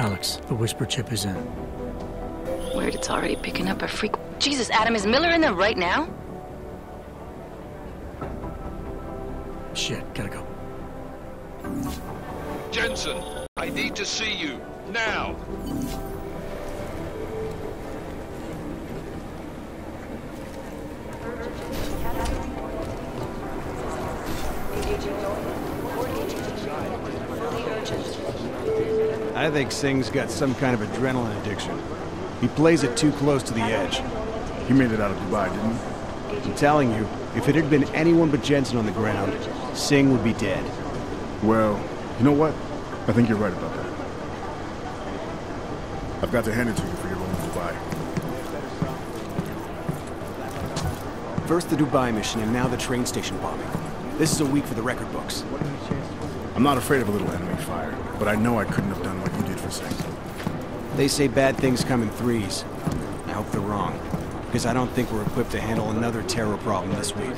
Alex, the whisper chip is in. Weird, it's already picking up a freak. Jesus, Adam, is Miller in there right now? Shit, gotta go. Jensen, I need to see you, now! I think Singh's got some kind of adrenaline addiction. He plays it too close to the edge. He made it out of Dubai, didn't he? I'm telling you, if it had been anyone but Jensen on the ground, Singh would be dead. Well, you know what? I think you're right about that. I've got to hand it to you for your role in Dubai. First the Dubai mission and now the train station bombing. This is a week for the record books. I'm not afraid of a little enemy fire, but I know I couldn't have done what you did for Singh. They say bad things come in threes. I hope they're wrong, because I don't think we're equipped to handle another terror problem this week.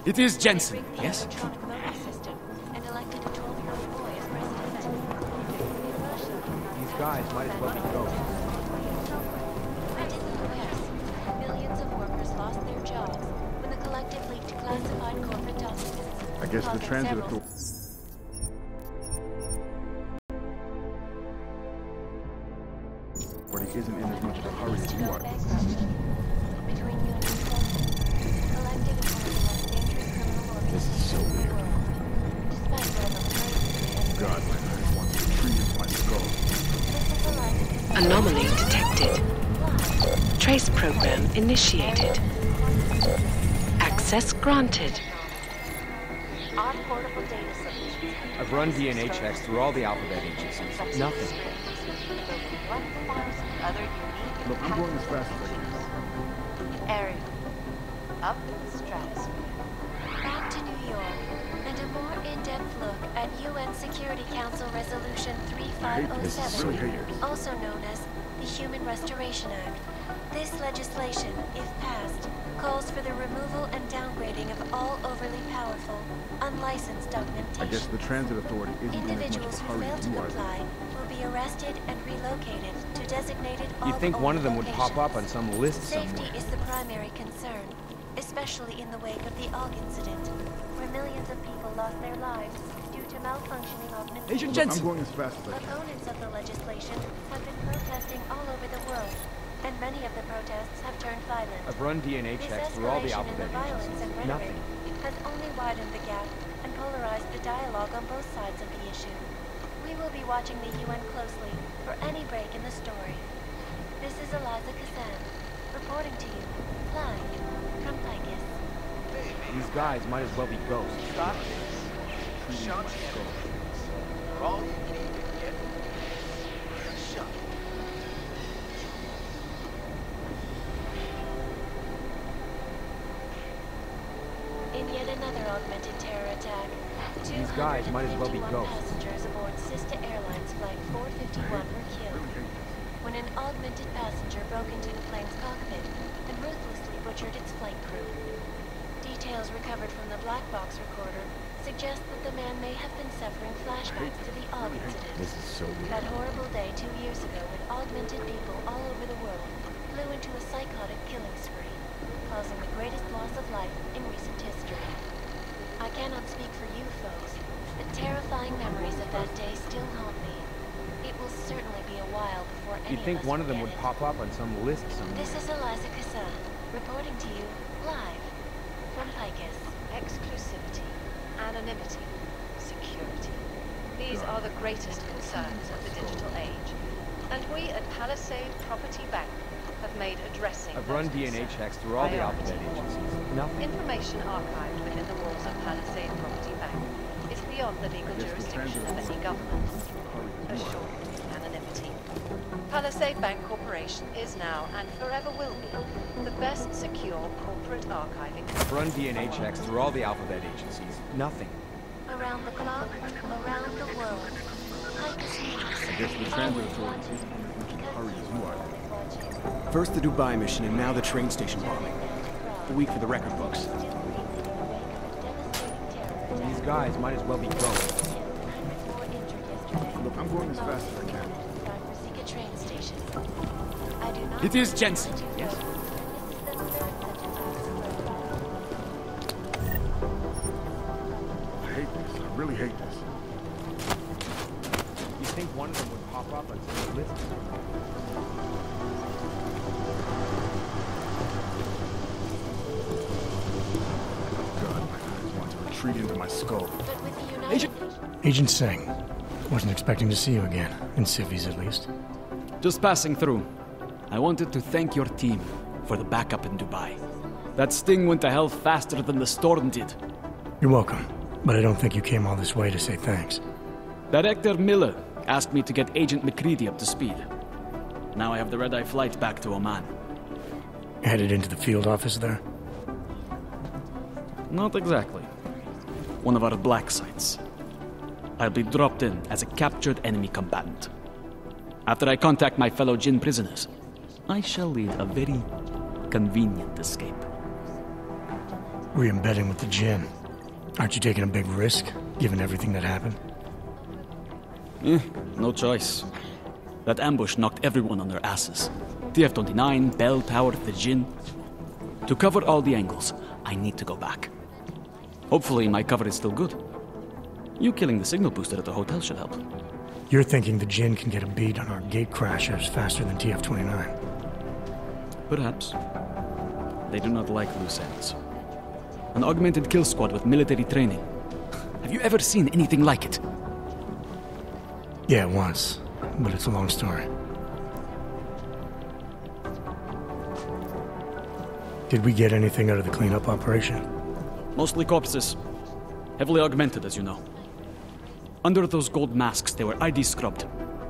It is Jensen, yes? These guys might as well be ghosts. And in the US, millions of workers lost their jobs when the collective leaked classified corporate documents. I guess the transit authority... isn't in as much of a hurry as you are. This is so weird. God, my knife wants to treat into my skull. Anomaly detected. Trace program initiated. Access granted. I've run DNA checks through all the alphabet agencies. Nothing. Look, I'm going as fast as I can. Area. Up in the stratosphere. Back to New York, and a more in-depth look at UN Security Council Resolution 3507, also known as the Human Restoration Act. This legislation, if passed, calls for the removal and downgrading of all overly powerful, unlicensed documentation. I guess the transit authority isn't in as much of a Individuals who hurry fail as to you are. comply will be arrested and relocated to designated You'd think one of them would pop up on locations. some list Safety somewhere. is the primary concern, especially in the wake of the AUG incident, where millions of people lost their lives due to malfunctioning augmentation. Agent Look, I'm Jensen! going as fast as I can. Opponents of the legislation have been protesting all over the world, and many of the protests have turned violent. I've run DNA This checks through all the escalation in alphabet the violence and agencies. rhetoric Nothing. has only widened the gap and polarized the dialogue on both sides of the issue. We will be watching the UN closely for any break in the story. This is Eliza Kazan, reporting to you, live from Picus. These guys might as well be ghosts. Stop this. Shut up. All you need to get shut. In yet another augmented terror attack, These guys might as well be 251 ghosts. passengers aboard Sister Airlines Flight 451 were killed when an augmented passenger broke into the plane's cockpit and ruthlessly butchered its flight crew. Details recovered from the black box recorder suggest that the man may have been suffering flashbacks to the AUG incident. This is so weird. That horrible day 2 years ago when augmented people all over the world flew into a psychotic killing spree, causing the greatest loss of life in recent history. I cannot speak for you folks, but terrifying memories of that day still haunt me. It will certainly be a while before any You'd think of us one of them forget would it. pop up on some list somewhere. This is Eliza Kazan, reporting to you live from Picus. Exclusivity, anonymity, security. These are the greatest concerns of the digital age. And we at Palisade Property Bank have made addressing I've run those DNA concerns checks through all the priority. alphabet agencies. Nothing. Information archived within the walls of Palisade Property Bank is beyond the legal I guess the jurisdiction transit of any authority government. isn't in as much of a hurry as you are. Assured anonymity. Palisade Bank Corporation is now, and forever will be, the best secure corporate archiving. I've run DNA checks through all the alphabet agencies. Nothing. Around the clock, around the world. I guess the transit authorities are in a hurry as you are. First the Dubai mission, and now the train station bombing. A week for the record books. These guys might as well be going. Look, I'm going as fast as I can. It is Jensen. Yes? I hate this. I really hate this. You think one of them would pop up on some list? God, my eyes want to retreat into my skull. Agent Singh. Wasn't expecting to see you again. In civvies, at least. Just passing through. I wanted to thank your team for the backup in Dubai. That sting went to hell faster than the storm did. You're welcome. But I don't think you came all this way to say thanks. Director Miller asked me to get Agent McCready up to speed. Now I have the red-eye flight back to Oman. Headed into the field office there? Not exactly. One of our black sites. I'll be dropped in as a captured enemy combatant. After I contact my fellow Jinn prisoners, I shall lead a very convenient escape. Re-embedding with the Jinn. Aren't you taking a big risk, given everything that happened? No choice. That ambush knocked everyone on their asses. TF-29, Bell Tower, the Jinn. To cover all the angles, I need to go back. Hopefully my cover is still good. You killing the signal booster at the hotel should help. You're thinking the Jinn can get a beat on our gate crashers faster than TF-29. Perhaps. They do not like loose ends. An augmented kill squad with military training. Have you ever seen anything like it? Yeah, once. But it's a long story. Did we get anything out of the cleanup operation? Mostly corpses. Heavily augmented, as you know. Under those gold masks, they were ID scrubbed.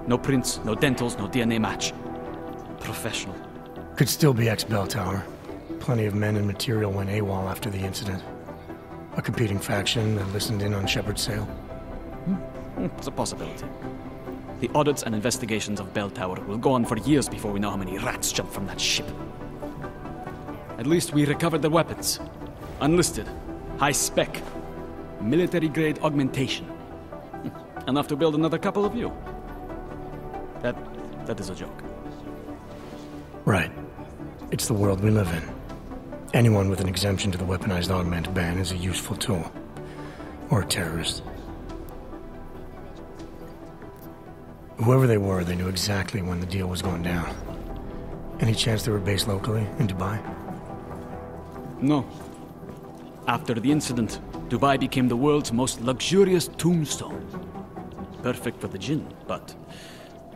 No prints, no dentals, no DNA match. Professional. Could still be ex-Bell Tower. Plenty of men and material went AWOL after the incident. A competing faction that listened in on Shepard's sale. It's a possibility. The audits and investigations of Bell Tower will go on for years before we know how many rats jumped from that ship. At least we recovered their weapons. Unlisted. High spec. Military-grade augmentation. Enough to build another couple of you. That is a joke. Right. It's the world we live in. Anyone with an exemption to the weaponized augment ban is a useful tool. Or a terrorist. Whoever they were, they knew exactly when the deal was going down. Any chance they were based locally, in Dubai? No. After the incident, Dubai became the world's most luxurious tombstone. Perfect for the Jinn, but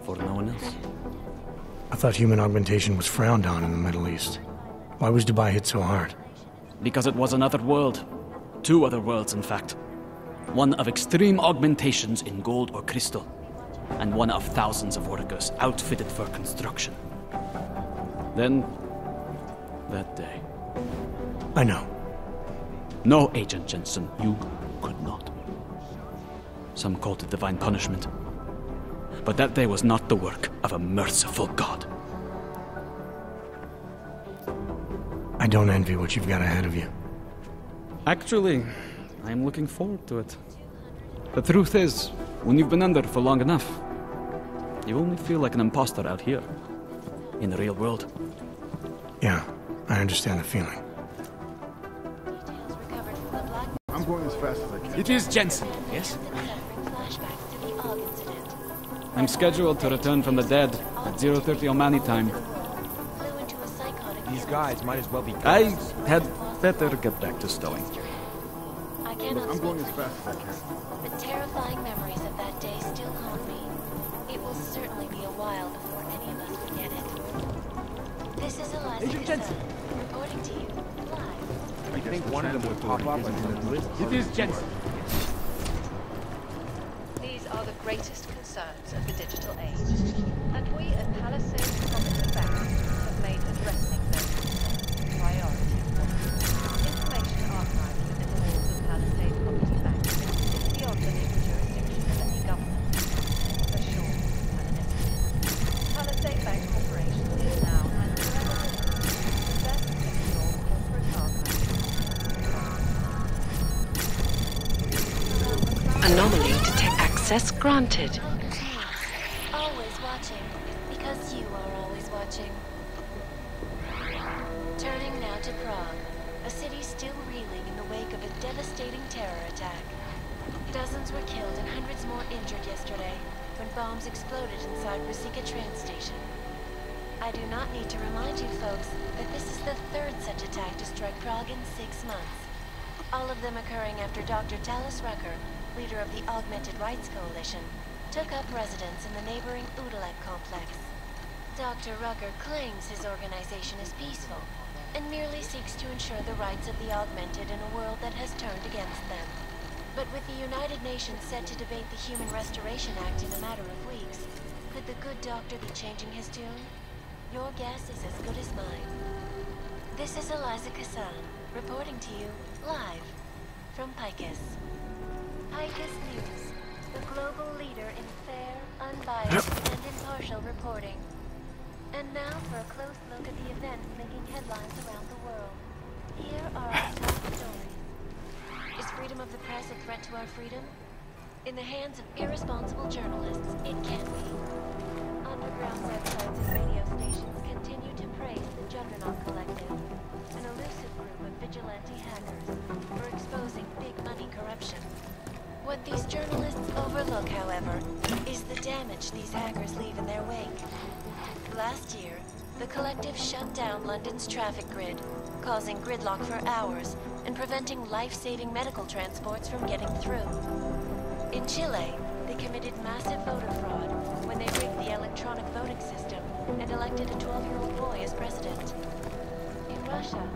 for no one else. I thought human augmentation was frowned on in the Middle East. Why was Dubai hit so hard? Because it was another world. Two other worlds, in fact. One of extreme augmentations in gold or crystal, and one of thousands of workers outfitted for construction. Then, that day. I know. No, Agent Jensen, you could not. Some called it divine punishment. But that day was not the work of a merciful God. I don't envy what you've got ahead of you. Actually, I'm looking forward to it. The truth is, when you've been under for long enough, you only feel like an imposter out here, in the real world. Yeah, I understand the feeling. I'm going as fast as I can. It is Jensen, yes? I'm scheduled to return from the dead at 0:30 Omani time. These guys might as well be I ghosts. had better get back to stowing. I cannot I'm going speak as fast as I can. but terrifying memories of that day still haunt me. It will certainly be a while before any of us forget it. This is Eliza Agent Jensen. reporting to you live. You think one of them would pop up on some list? It is Jensen. These are the greatest concerns concerns of the digital age. And we at Palisade Property Bank have made addressing those concerns a priority. Information archived within the walls of Palisade Property Bank is beyond the legal jurisdiction of any government. For short anonymity. Palisade Bank Corporation is now and forever the best secure corporate archive. Anomaly detect access granted. Always watching, because you are always watching. Turning now to Prague, a city still reeling in the wake of a devastating terror attack. Dozens were killed and hundreds more injured yesterday when bombs exploded inside Ruzicka train station. I do not need to remind you folks that this is the third such attack to strike Prague in 6 months. All of them occurring after Dr. Talis Rucker, leader of the Augmented Rights Coalition, took up residence in the neighboring Udalek complex. Dr. Rucker claims his organization is peaceful and merely seeks to ensure the rights of the augmented in a world that has turned against them. But with the United Nations set to debate the Human Restoration Act in a matter of weeks, could the good doctor be changing his tune? Your guess is as good as mine. This is Eliza Kassan, reporting to you live from Picus. Picus News, the global leader in fair, unbiased, and impartial reporting. And now for a close look at the events making headlines around the world. Here are our top stories. Is freedom of the press a threat to our freedom? In the hands of irresponsible journalists, it can be. Underground websites and radio stations continue to praise the Juggernaut Collective, an elusive group of vigilante hackers, for exposing big money corruption. What these journalists overlook, however, is the damage these hackers leave in their wake. Last year, the Collective shut down London's traffic grid, causing gridlock for hours and preventing life-saving medical transports from getting through. In Chile, they committed massive voter fraud when they rigged the electronic voting system and elected a 12-year-old boy as president. In Russia...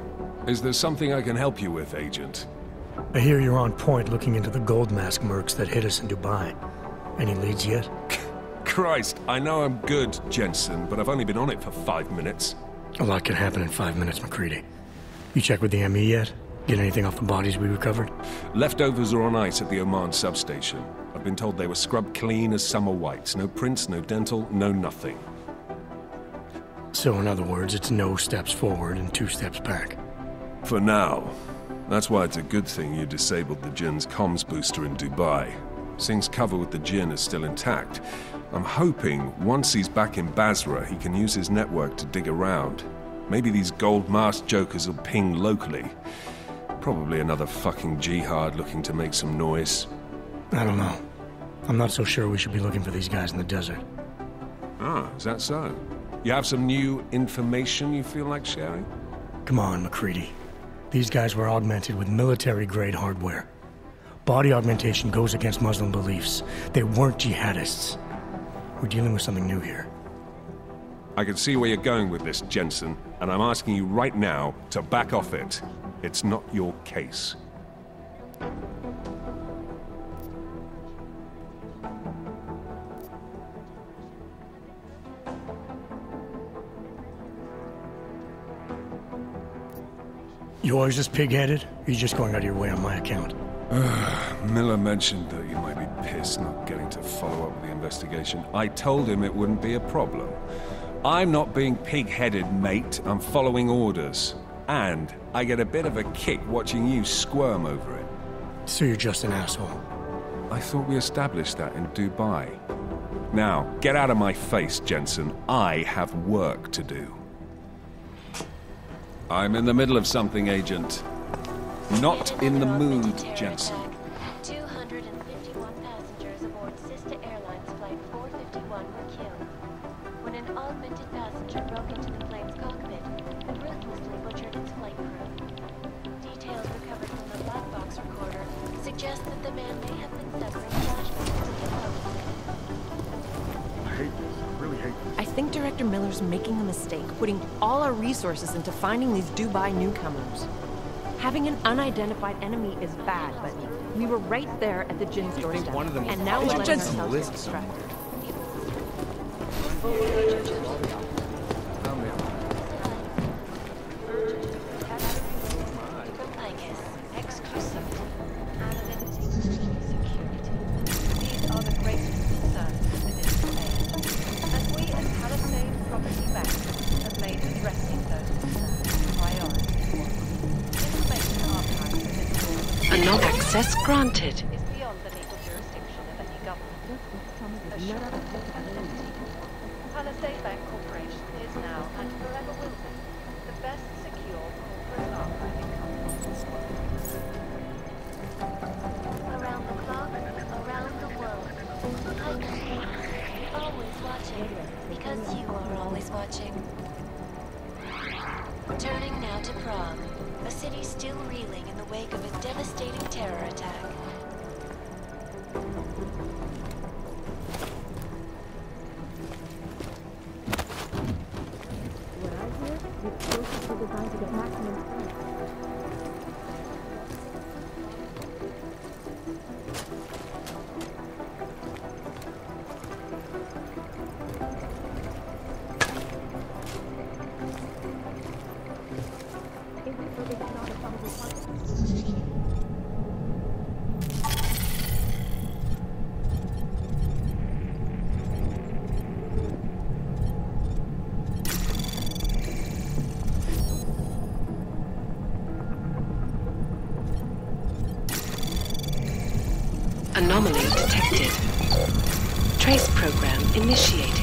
Is there something I can help you with, Agent? I hear you're on point looking into the gold mask mercs that hit us in Dubai. Any leads yet? Christ, I know I'm good, Jensen, but I've only been on it for 5 minutes. A lot can happen in 5 minutes, McCready. You check with the ME yet? Get anything off the bodies we recovered? Leftovers are on ice at the Oman substation. I've been told they were scrubbed clean as summer whites. No prints, no dental, no nothing. So in other words, it's no steps forward and 2 steps back. For now. That's why it's a good thing you disabled the Jinn's comms booster in Dubai. Singh's cover with the Jinn is still intact. I'm hoping once he's back in Basra, he can use his network to dig around. Maybe these gold mask jokers will ping locally. Probably another fucking jihad looking to make some noise. I don't know. I'm not so sure we should be looking for these guys in the desert. Ah, is that so? You have some new information you feel like sharing? Come on, McCready. These guys were augmented with military-grade hardware. Body augmentation goes against Muslim beliefs. They weren't jihadists. We're dealing with something new here. I can see where you're going with this, Jensen, and I'm asking you right now to back off it. It's not your case. You always this pig-headed? Or are you just going out of your way on my account? Miller mentioned that you might be pissed not getting to follow up with the investigation. I told him it wouldn't be a problem. I'm not being pig-headed, mate. I'm following orders. And I get a bit of a kick watching you squirm over it. So you're just an asshole. I thought we established that in Dubai. Now, get out of my face, Jensen. I have work to do. I'm in the middle of something, Agent. Not in the mood, Jensen. 251 passengers aboard sister airlines flight 451 were killed when an augmented passenger broke into the plane's cockpit and ruthlessly butchered its flight crew. Details recovered from the black box recorder suggest that the man may have been suffering flashbacks to the pilot. I hate this. I really hate this. I think Director Miller's making a mistake, putting all our resources into finding these Dubai newcomers. Having an unidentified enemy is bad, but we were right there at the Jinn's doorstep, and now we're letting ourselves get distracted. Access granted. Is beyond the legal jurisdiction of any government. Assured of identity. Palisade Bank Corporation is now and forever will be the best secure corporate archiving company. Around the clock, around the world. Always watching, because you are always watching. Turning now to Prague, a city still reeling in the wake of a devastating terror attack. What I hear, the explosives were designed to get maximum strength. Anomaly detected. Trace program initiated.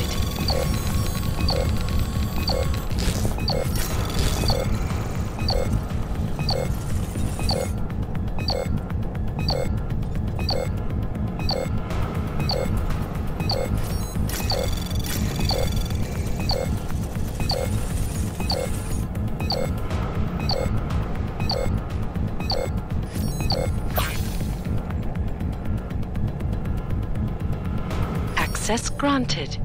Access granted.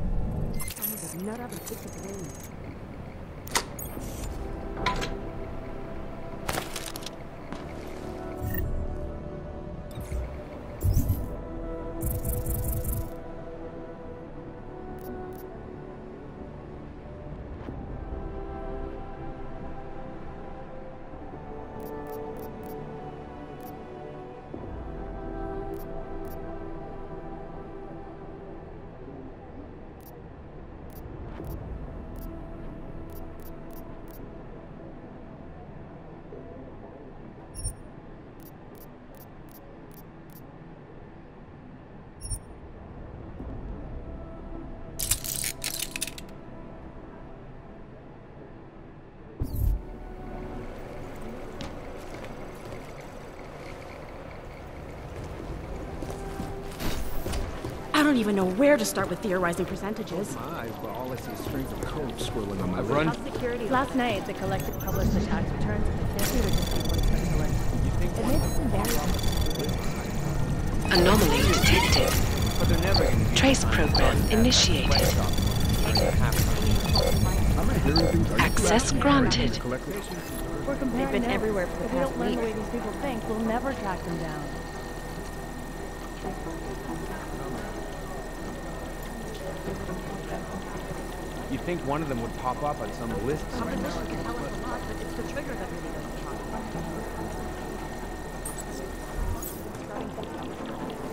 I don't even know where to start with theorizing percentages. My eyes, but all I see is strings of code swirling on my I've run. Last night, the collective published the tax returns of the 50 richest people in Switzerland. It made some very Anomaly detected. But they're never going to Trace program initiated. Access granted. We're comparing They've been notes. everywhere for the If we past don't learn the week. way these people think, we'll never track them down. You think one of them would pop up on some list? Composition can tell us a lot, but it's the trigger that really doesn't talk.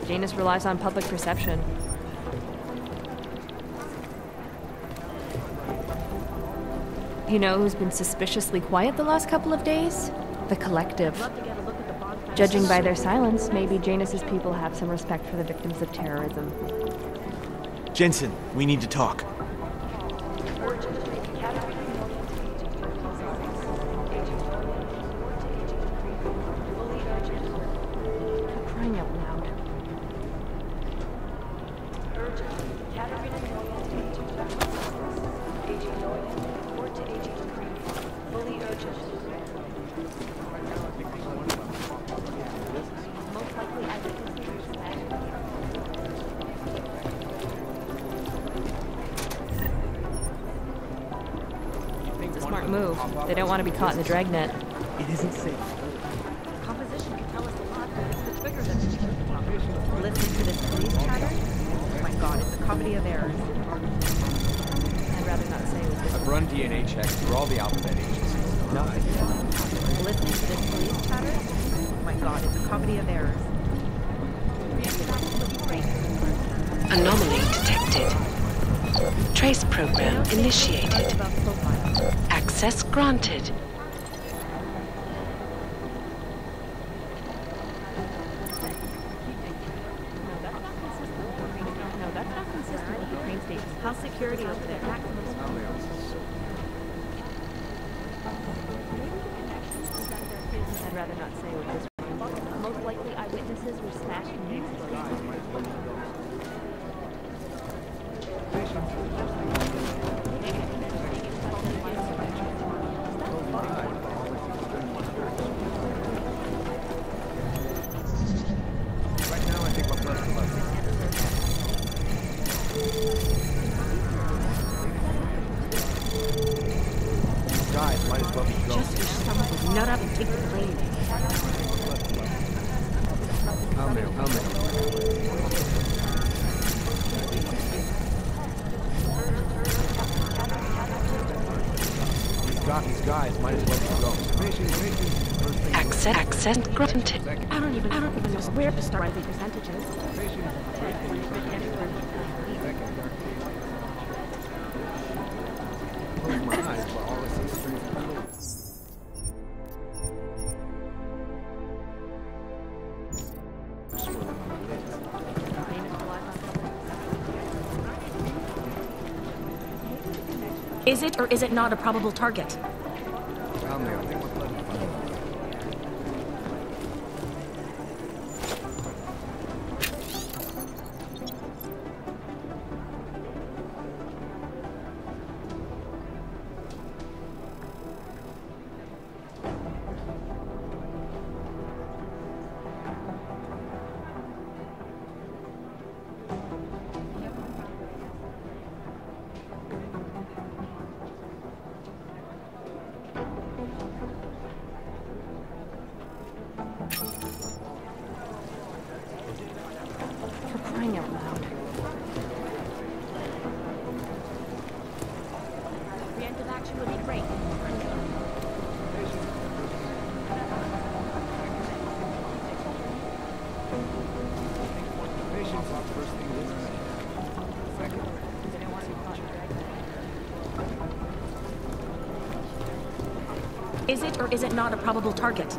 Janus relies on public perception. You know who's been suspiciously quiet the last couple of days? The collective. Judging by their silence, maybe Janus's people have some respect for the victims of terrorism. Jensen, we need to talk. Crying out loud. It's a smart move. They don't want to be caught in the dragnet. It isn't safe. Composition can tell us a lot, but it's the trigger that's Listening to this police chatter? Oh my god, it's a comedy of errors. I've run DNA checks through all the alphabet agencies. Nothing. Listening to this police chatter? Oh my god, it's a comedy of errors. Anomaly detected. Trace program initiated. Access granted. How's security over there? I'd rather not say what this was. Most likely eyewitnesses were smashing the Right now, I think my blood is left. Guys, might as well be going. Just wish someone would nut up and take the blame. I'll mail. These guys might as well be going. Access granted. I don't even know where to start the percentages. Close my eyes, but all I see is strings of code. Is it or is it not a probable target? I'll mail. I think my blood is left. For crying out loud. Preemptive action would be great. Is it or is it not a probable target?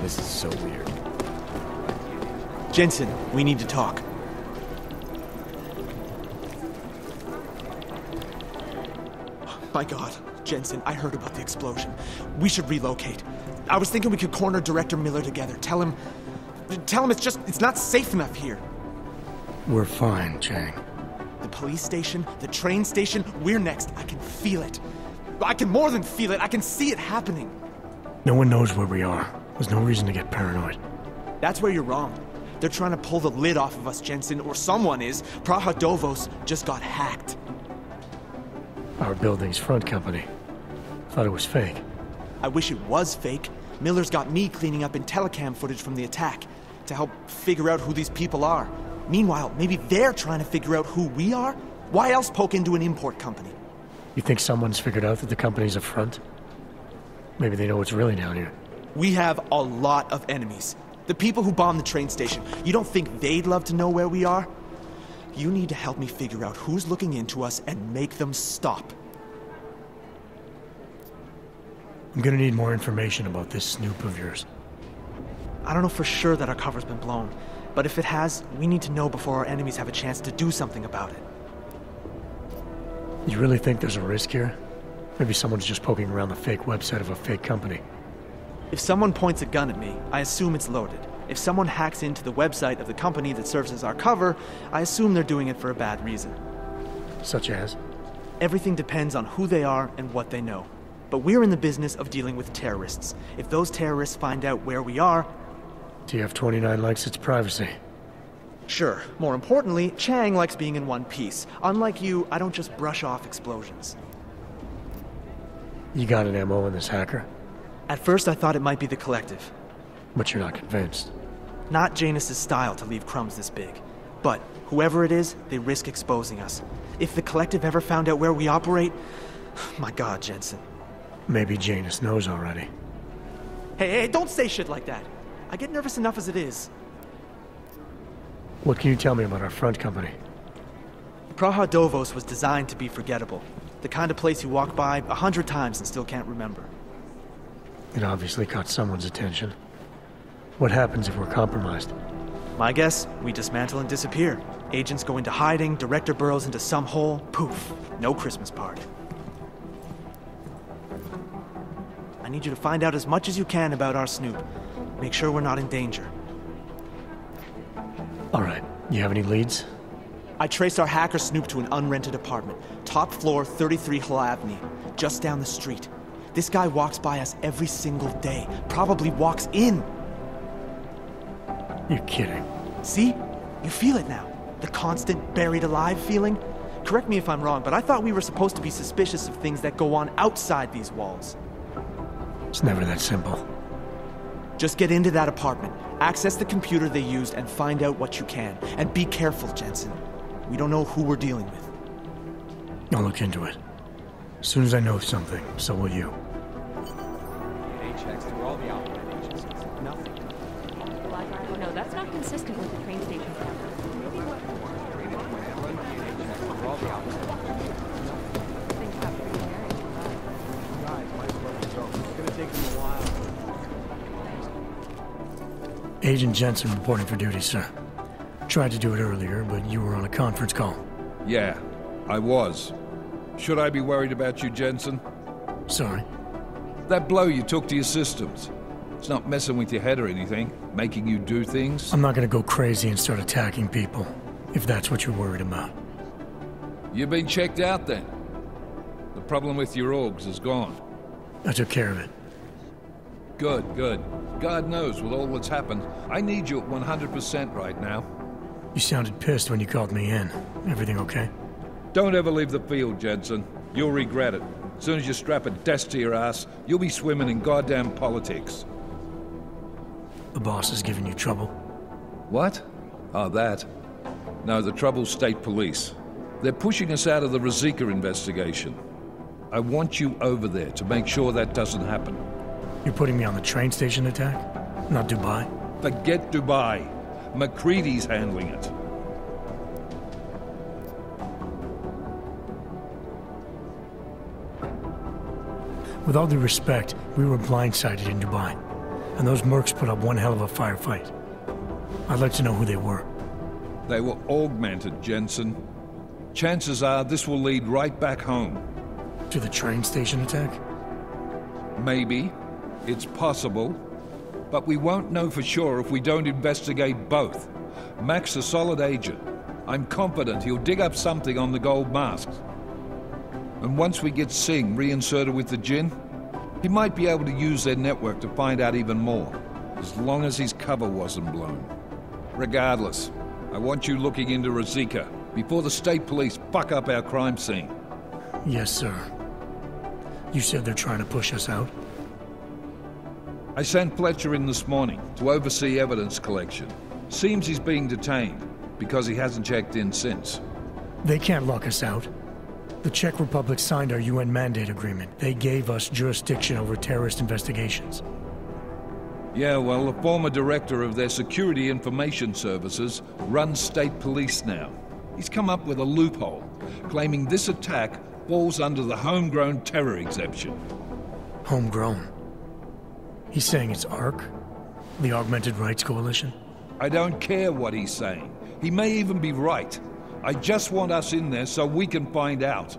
This is so weird. Jensen, we need to talk. My God, Jensen, I heard about the explosion. We should relocate. I was thinking we could corner Director Miller together. Tell him it's not safe enough here. We're fine, Chang. The police station, the train station, we're next. I can feel it. I can more than feel it. I can see it happening. No one knows where we are. There's no reason to get paranoid. That's where you're wrong. They're trying to pull the lid off of us, Jensen, or someone is. Praha Dovos just got hacked. Our building's front company. Thought it was fake. I wish it was fake. Miller's got me cleaning up IntelliCam footage from the attack to help figure out who these people are. Meanwhile, maybe they're trying to figure out who we are? Why else poke into an import company? You think someone's figured out that the company's a front? Maybe they know what's really down here. We have a lot of enemies. The people who bombed the train station. You don't think they'd love to know where we are? You need to help me figure out who's looking into us and make them stop. I'm gonna need more information about this snoop of yours. I don't know for sure that our cover's been blown, but if it has, we need to know before our enemies have a chance to do something about it. You really think there's a risk here? Maybe someone's just poking around the fake website of a fake company. If someone points a gun at me, I assume it's loaded. If someone hacks into the website of the company that serves as our cover, I assume they're doing it for a bad reason. Such as? Everything depends on who they are and what they know. But we're in the business of dealing with terrorists. If those terrorists find out where we are... TF-29 likes its privacy. Sure. More importantly, Chang likes being in one piece. Unlike you, I don't just brush off explosions. You got an MO in this hacker? At first I thought it might be the Collective. But you're not convinced? Not Janus's style to leave crumbs this big. But whoever it is, they risk exposing us. If the Collective ever found out where we operate... My God, Jensen. Maybe Janus knows already. Hey, don't say shit like that. I get nervous enough as it is. What can you tell me about our front company? Praha Dovos was designed to be forgettable. The kind of place you walk by 100 times and still can't remember. It obviously caught someone's attention. What happens if we're compromised? My guess, we dismantle and disappear. Agents go into hiding, Director burrows into some hole, poof, no Christmas party. I need you to find out as much as you can about our snoop. Make sure we're not in danger. All right. You have any leads? I traced our hacker snoop to an unrented apartment. Top floor, 33 Hlavny, just down the street. This guy walks by us every single day. Probably walks in. You're kidding. See? You feel it now. The constant buried alive feeling. Correct me if I'm wrong, but I thought we were supposed to be suspicious of things that go on outside these walls. It's never that simple. Just get into that apartment, access the computer they used, and find out what you can. And be careful, Jensen. We don't know who we're dealing with. I'll look into it. As soon as I know something, so will you. DNA checks through all the outlet agencies. Nothing. No, that's not consistent with the train station camera. Run DNA checks through all the outlet agencies. Things got pretty hairy. Guys, might as well go. It's gonna take them a while. Agent Jensen reporting for duty, sir. Tried to do it earlier, but you were on a conference call. Yeah, I was. Should I be worried about you, Jensen? Sorry. That blow you took to your systems. It's not messing with your head or anything, making you do things. I'm not gonna go crazy and start attacking people, if that's what you're worried about. You've been checked out then. The problem with your orgs is gone. I took care of it. Good, good. God knows, with all that's happened, I need you at 100% right now. You sounded pissed when you called me in. Everything okay? Don't ever leave the field, Jensen. You'll regret it. As soon as you strap a desk to your ass, you'll be swimming in goddamn politics. The boss is giving you trouble? What? Oh, that. No, the trouble's state police. They're pushing us out of the Ruzicka investigation. I want you over there to make sure that doesn't happen. You're putting me on the train station attack? Not Dubai? Forget Dubai. McCready's handling it. With all due respect, we were blindsided in Dubai, and those mercs put up one hell of a firefight. I'd like to know who they were. They were augmented, Jensen. Chances are this will lead right back home. To the train station attack? Maybe. It's possible. But we won't know for sure if we don't investigate both. Mac's a solid agent. I'm confident he'll dig up something on the gold masks. And once we get Singh reinserted with the Jinn, he might be able to use their network to find out even more, as long as his cover wasn't blown. Regardless, I want you looking into Ruzicka before the state police fuck up our crime scene. Yes, sir. You said they're trying to push us out? I sent Fletcher in this morning to oversee evidence collection. Seems he's being detained because he hasn't checked in since. They can't lock us out. The Czech Republic signed our UN mandate agreement. They gave us jurisdiction over terrorist investigations. Yeah, well, the former director of their security information services runs state police now. He's come up with a loophole, claiming this attack falls under the homegrown terror exemption. Homegrown? He's saying it's ARC? The Augmented Rights Coalition? I don't care what he's saying. He may even be right. I just want us in there so we can find out.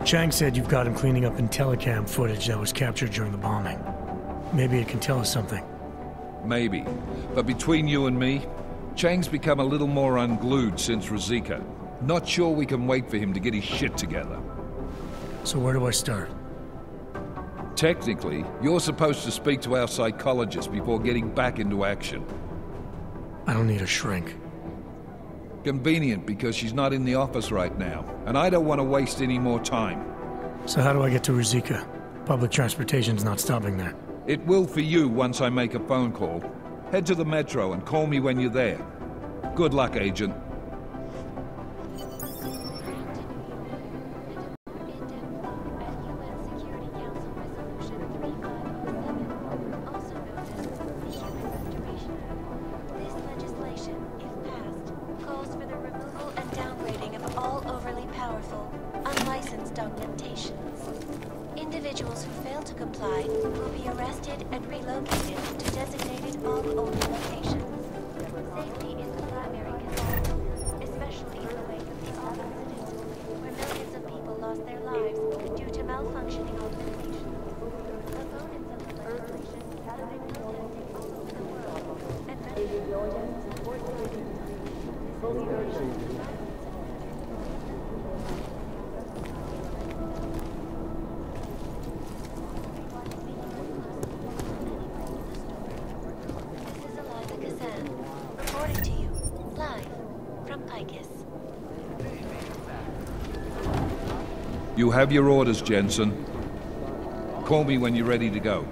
Chang said you've got him cleaning up Intellicam footage that was captured during the bombing. Maybe it can tell us something. Maybe. But between you and me, Chang's become a little more unglued since Ruzicka. Not sure we can wait for him to get his shit together. So where do I start? Technically, you're supposed to speak to our psychologist before getting back into action. I don't need a shrink. Convenient because she's not in the office right now, and I don't want to waste any more time. So how do I get to Ruzicka? Public transportation's not stopping there. It will for you once I make a phone call. Head to the metro and call me when you're there. Good luck, Agent. Individuals who fail to comply will be arrested and relocated to designated all-only locations. Safety is the primary concern, especially in the wake of the August incident, where millions of people lost their lives due to malfunctioning augmentations. Opponents of the legislation have been protesting all over the world, and many support reporting to you, live, from Picus. You have your orders, Jensen. Call me when you're ready to go.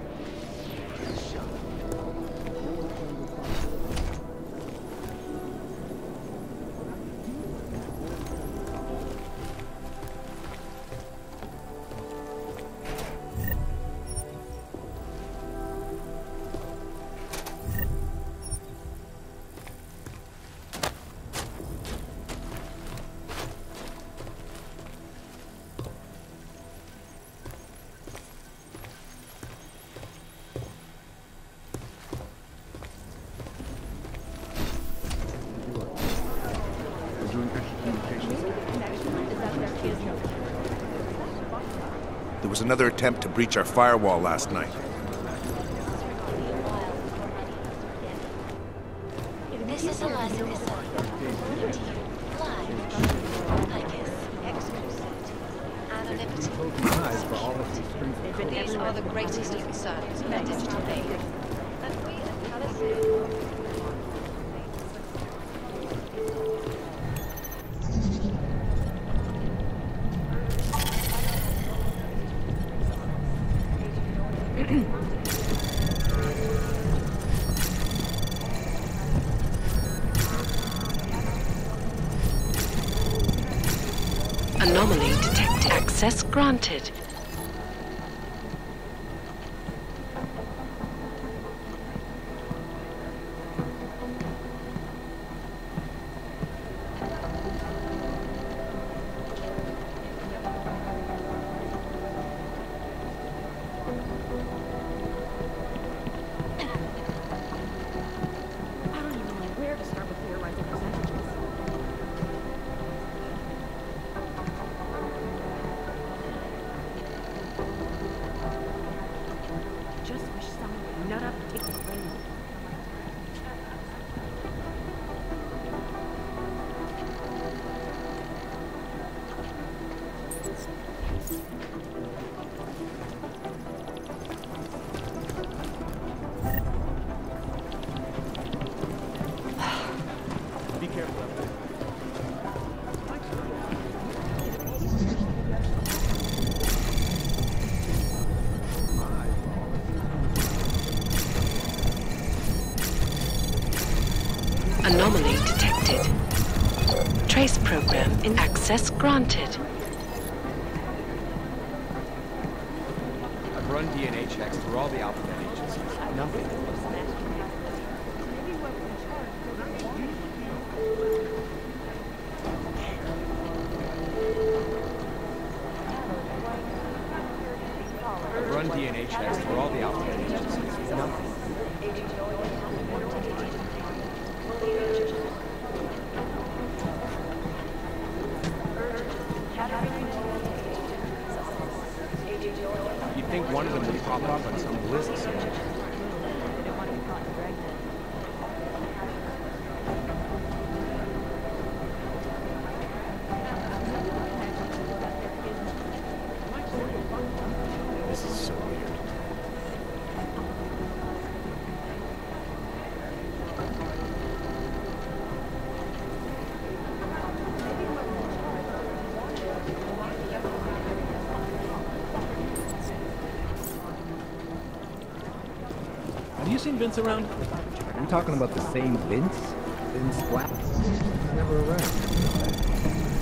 There was another attempt to breach our firewall last night. This is Eliza Cassell, reporting to you, live, Picus. Exclusivity, anonymity, these are the greatest concerns of the digital age. And we at Palisade... Anomaly detected. Access granted. Anomaly detected. Trace program in access granted. I've run DNA checks through all the alphabet agencies. Nothing. I've run DNA checks through all the alphabet agencies. Nothing. You'd think one of them would pop up on some list somewhere. This is so weird. Have you seen Vince around? Are we talking about the same Vince? Vince Black? He's never around.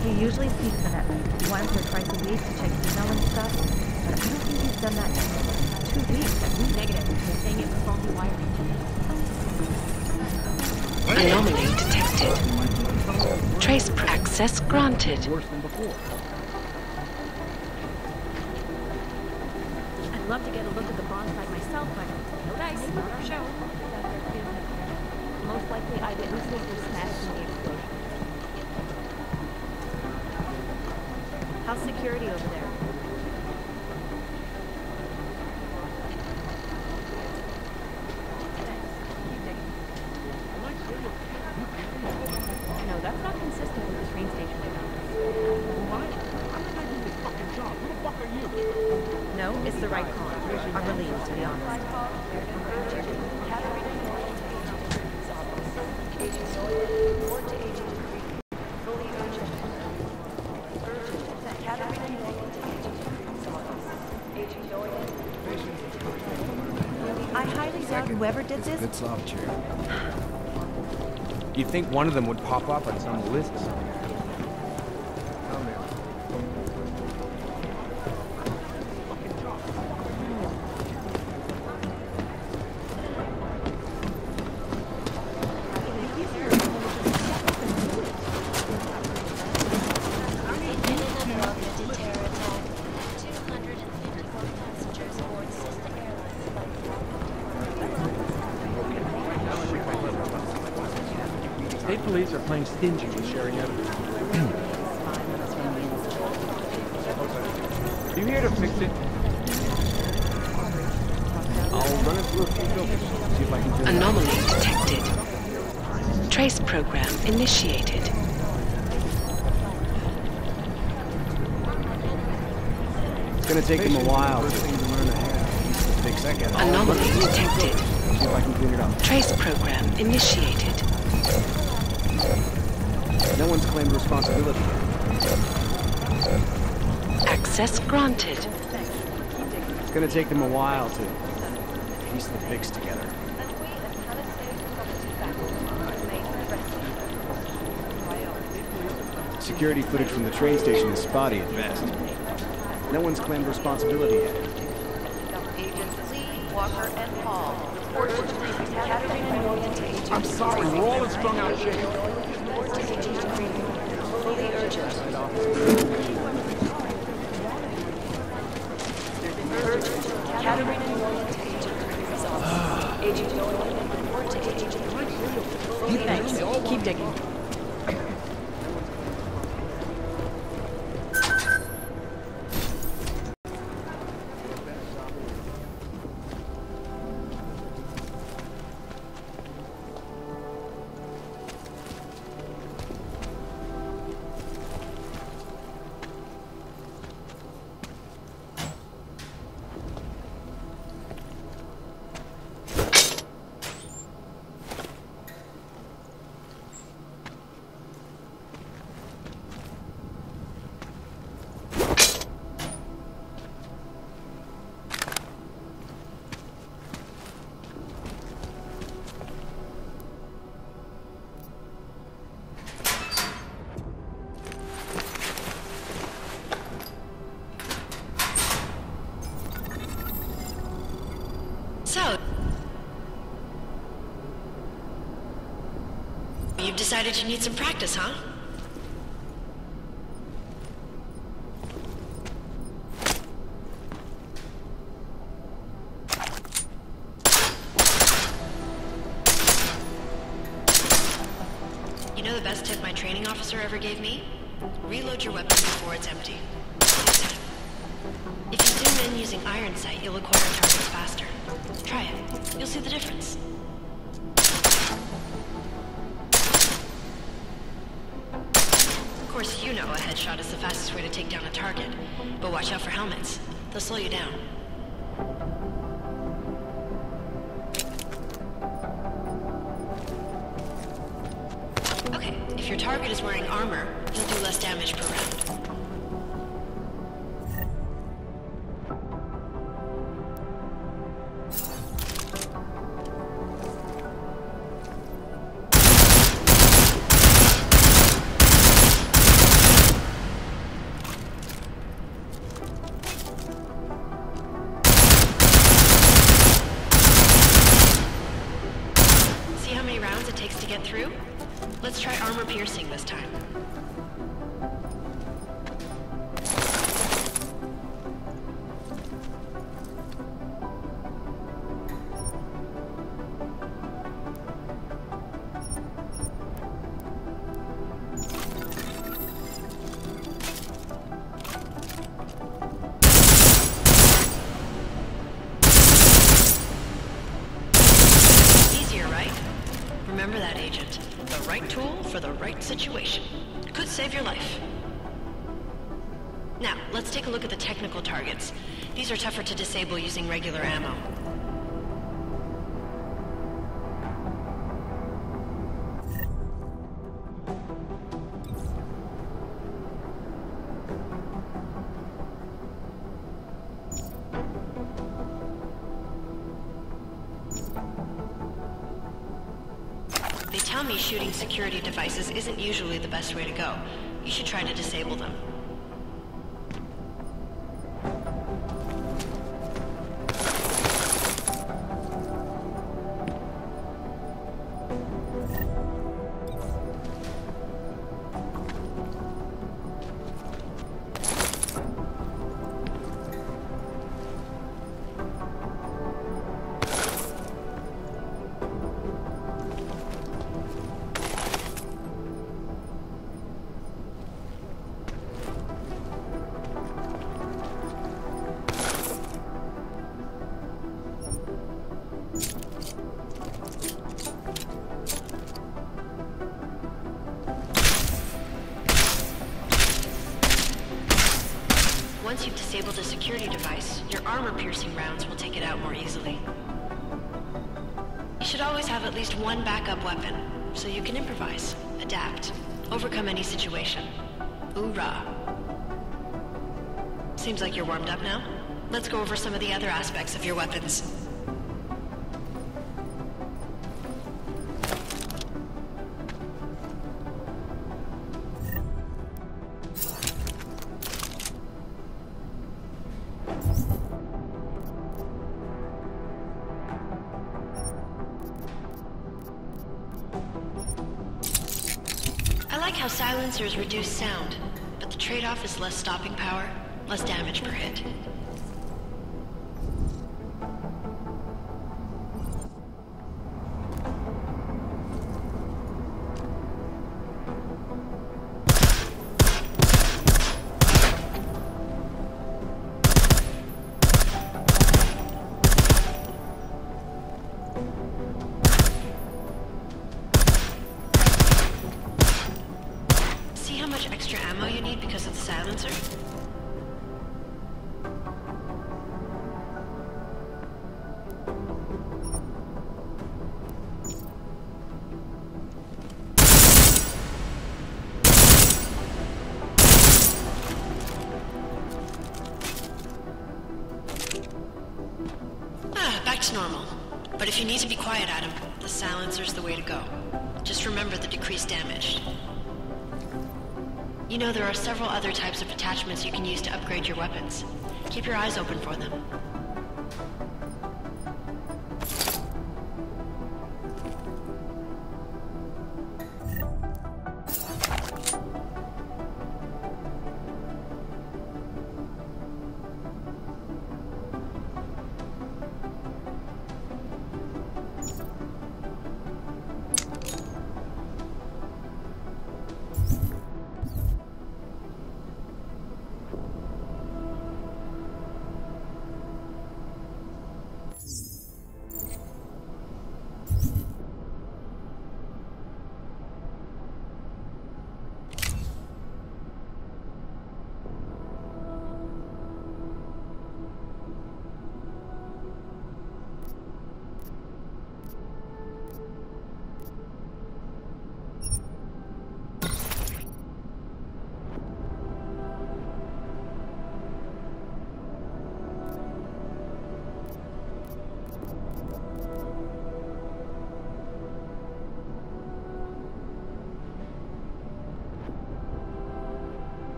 He usually speaks in it once or twice a week to check email and stuff, but I don't think he's done that in 2 weeks. I'm negative. He's saying it was faulty wiring. Anomaly detected. Trace access granted. Worse than before. I'd love to get a look at the bonfire myself, but no dice, not our show. Most likely eyewitnesses were smashed in the explosion. How's security over there? No, that's not consistent with the train station. Why? I'm not doing this fucking job. Who the fuck are you? No, it's the right call. I'm relieved, to be honest. I highly doubt whoever did this. Good soft chair. You'd think one of them would pop up on some lists. State police are playing stingy with sharing evidence. You here to fix it? I'll run it through a few filters. See if I can do Anomaly detected. Trace program initiated. It's gonna take them a while to learn to fix that. Anomaly detected. See if I can clean it up. Trace program initiated. No one's claimed responsibility yet. Access granted. It's gonna take them a while to piece the fix together. Security footage from the train station is spotty at best. No one's claimed responsibility yet. Agents Lee, Walker, and Paul report to police. Katarina Norton to Agent. I'm sorry, we're all in strung out shape. Report to Agent fully urgent. Urgent. Katarina Norton to Agent office. Agent Norton, report to Agent Thanks. Keep digging. So, you've decided you need some practice, huh? You know the best tip my training officer ever gave me? Reload your weapon before it's empty. If you zoom in using iron sight, you'll acquire targets faster. Try it. You'll see the difference. Of course, you know a headshot is the fastest way to take down a target. But watch out for helmets. They'll slow you down. Okay, if your target is wearing armor, you'll do less damage per round. get through? Let's try armor piercing this time. Easier, right? Remember that, Agent. The right tool for the right situation. Could save your life. Now, let's take a look at the technical targets. These are tougher to disable using regular ammo. They tell me shooting security devices isn't usually the best way to go. You should try to disable them. Once you've disabled a security device, your armor-piercing rounds will take it out more easily. You should always have at least one backup weapon, so you can improvise, adapt, overcome any situation. Hoorah! Seems like you're warmed up now. Let's go over some of the other aspects of your weapons. I like how silencers reduce sound, but the trade-off is less stopping power, less damage per hit. See how much extra ammo you need because of the silencer? Back to normal. But if you need to be quiet, Adam, the silencer's the way to go. Just remember the decreased damage. You know there are several other types of attachments you can use to upgrade your weapons. Keep your eyes open for them.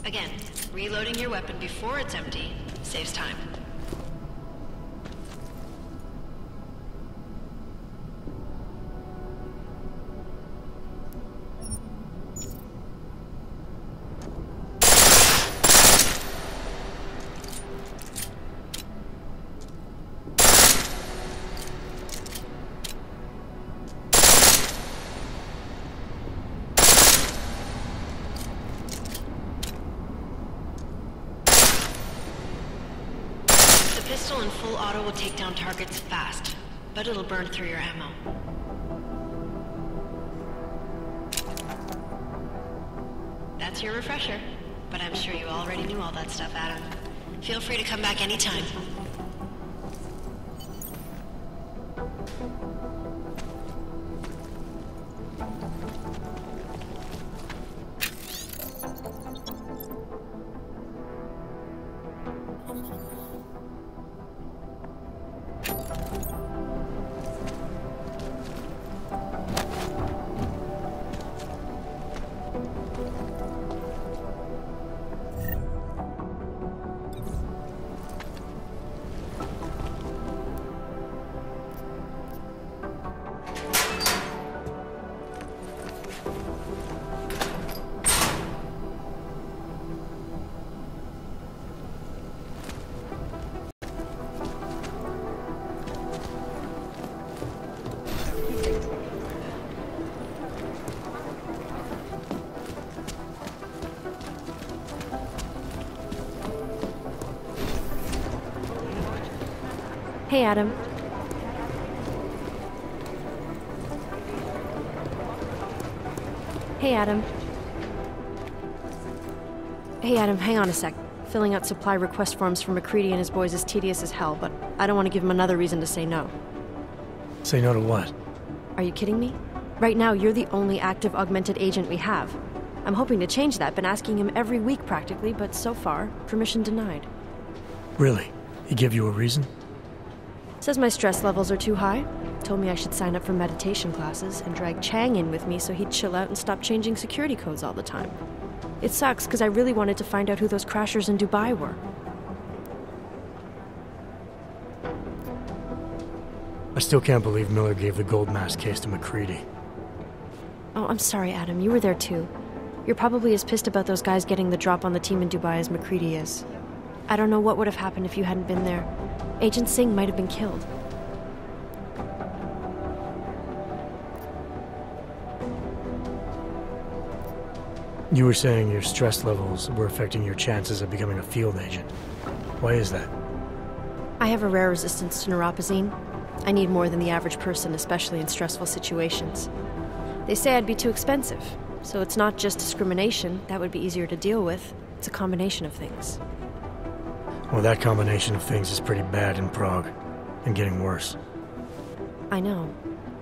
Again, reloading your weapon before it's empty saves time. Pistol in full auto will take down targets fast, but it'll burn through your ammo. That's your refresher, but I'm sure you already knew all that stuff, Adam. Feel free to come back anytime. Hey, Adam. Hey, Adam. Hey, Adam, hang on a sec. Filling out supply request forms for McCready and his boys is tedious as hell, but I don't want to give him another reason to say no. Say no to what? Are you kidding me? Right now, you're the only active augmented agent we have. I'm hoping to change that, been asking him every week practically, but so far, permission denied. Really? He gave you a reason? Says my stress levels are too high. Told me I should sign up for meditation classes and drag Chang in with me so he'd chill out and stop changing security codes all the time. It sucks because I really wanted to find out who those crashers in Dubai were. I still can't believe Miller gave the gold mask case to McCready. Oh, I'm sorry, Adam. You were there too. You're probably as pissed about those guys getting the drop on the team in Dubai as McCready is. I don't know what would have happened if you hadn't been there. Agent Singh might have been killed. You were saying your stress levels were affecting your chances of becoming a field agent. Why is that? I have a rare resistance to neuropazine. I need more than the average person, especially in stressful situations. They say I'd be too expensive, so it's not just discrimination. That would be easier to deal with. It's a combination of things. Well, that combination of things is pretty bad in Prague, and getting worse. I know,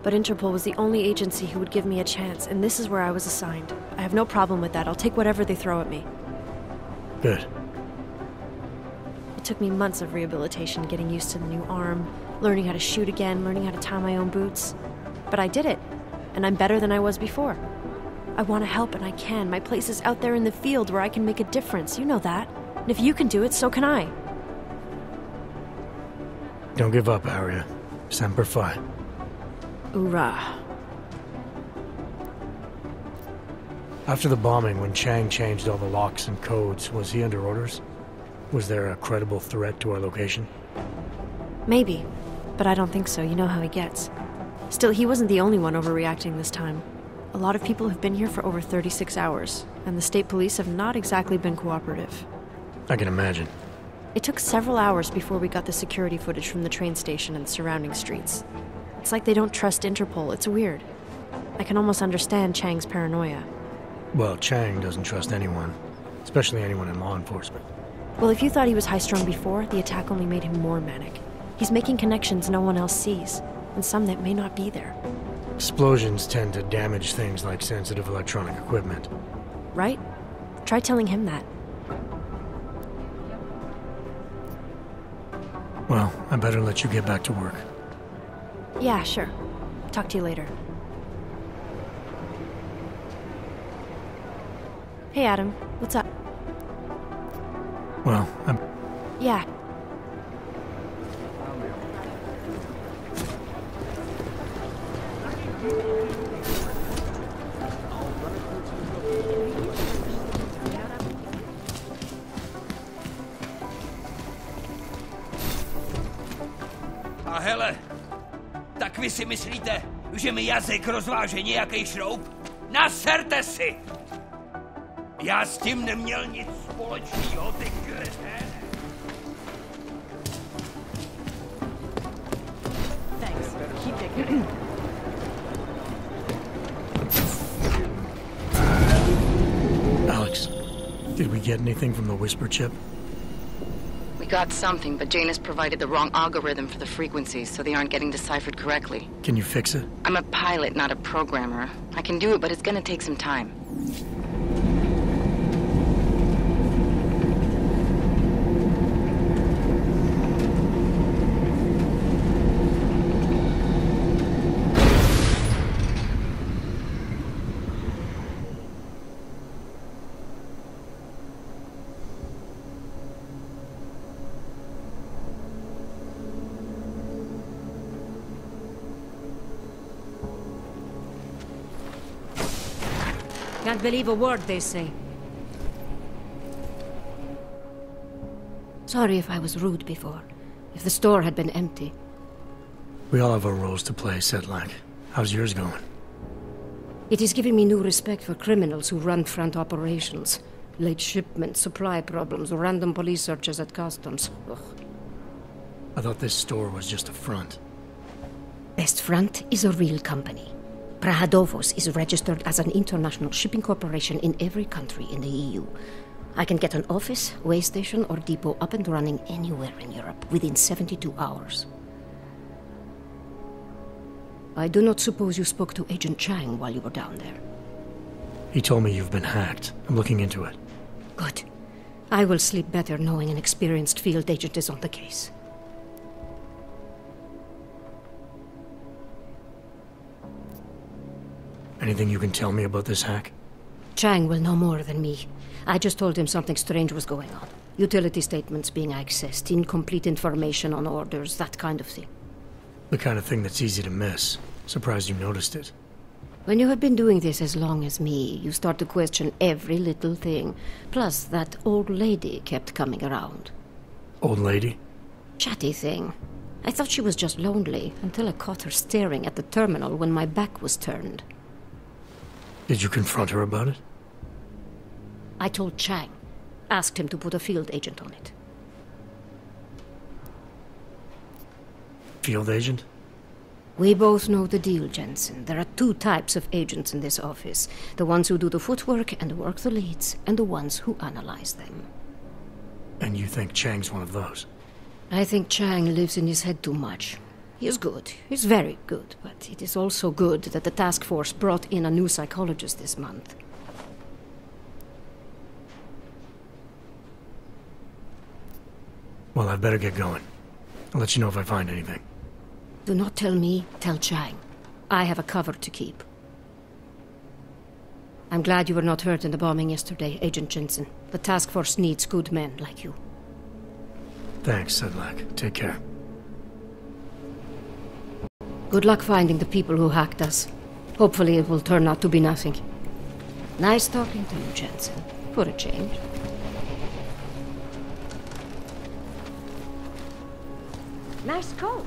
but Interpol was the only agency who would give me a chance, and this is where I was assigned. I have no problem with that. I'll take whatever they throw at me. Good. It took me months of rehabilitation, getting used to the new arm, learning how to shoot again, learning how to tie my own boots. But I did it, and I'm better than I was before. I want to help, and I can. My place is out there in the field where I can make a difference. You know that. And if you can do it, so can I. Don't give up, Arya. Semper Fi. Hoorah. After the bombing, when Chang changed all the locks and codes, was he under orders? Was there a credible threat to our location? Maybe, but I don't think so. You know how he gets. Still, he wasn't the only one overreacting this time. A lot of people have been here for over 36 hours, and the state police have not exactly been cooperative. I can imagine. It took several hours before we got the security footage from the train station and surrounding streets. It's like they don't trust Interpol. It's weird. I can almost understand Chang's paranoia. Well, Chang doesn't trust anyone, especially anyone in law enforcement. Well, if you thought he was high-strung before, the attack only made him more manic. He's making connections no one else sees, and some that may not be there. Explosions tend to damage things like sensitive electronic equipment. Right? Try telling him that. Well, I better let you get back to work. Yeah, sure. Talk to you later. Hey, Adam. What's up? Well, I'm... Yeah. A hele, tak vy si myslíte, že mi jazyk rozváže nějaký šroub? Naserte si! Já s tím neměl nic společného, ty kreténe! Thanks. Keep digging. Alex, did we get anything from the Whisper chip? We got something, but Jane has provided the wrong algorithm for the frequencies, so they aren't getting deciphered correctly. Can you fix it? I'm a pilot, not a programmer. I can do it, but it's gonna take some time. Can't believe a word they say. Sorry if I was rude before. If the store had been empty. We all have our roles to play, Sedlak. How's yours going? It is giving me new respect for criminals who run front operations. Late shipments, supply problems, random police searches at customs. Ugh. I thought this store was just a front. Best Front is a real company. Prahadovos is registered as an international shipping corporation in every country in the EU. I can get an office, way station, or depot up and running anywhere in Europe within 72 hours. I do not suppose you spoke to Agent Chang while you were down there. He told me you've been hacked. I'm looking into it. Good. I will sleep better knowing an experienced field agent is on the case. Anything you can tell me about this hack? Chang will know more than me. I just told him something strange was going on. Utility statements being accessed, incomplete information on orders, that kind of thing. The kind of thing that's easy to miss. Surprised you noticed it. When you have been doing this as long as me, you start to question every little thing. Plus, that old lady kept coming around. Old lady? Chatty thing. I thought she was just lonely, until I caught her staring at the terminal when my back was turned. Did you confront her about it? I told Chang. Asked him to put a field agent on it. Field agent? We both know the deal, Jensen. There are two types of agents in this office. The ones who do the footwork and work the leads, and the ones who analyze them. And you think Chang's one of those? I think Chang lives in his head too much. He is good. He's very good. But it is also good that the task force brought in a new psychologist this month. Well, I'd better get going. I'll let you know if I find anything. Do not tell me, tell Chang. I have a cover to keep. I'm glad you were not hurt in the bombing yesterday, Agent Jensen. The task force needs good men like you. Thanks, Sedlak. Take care. Good luck finding the people who hacked us. Hopefully it will turn out to be nothing. Nice talking to you, Jensen. For a change. Nice coat.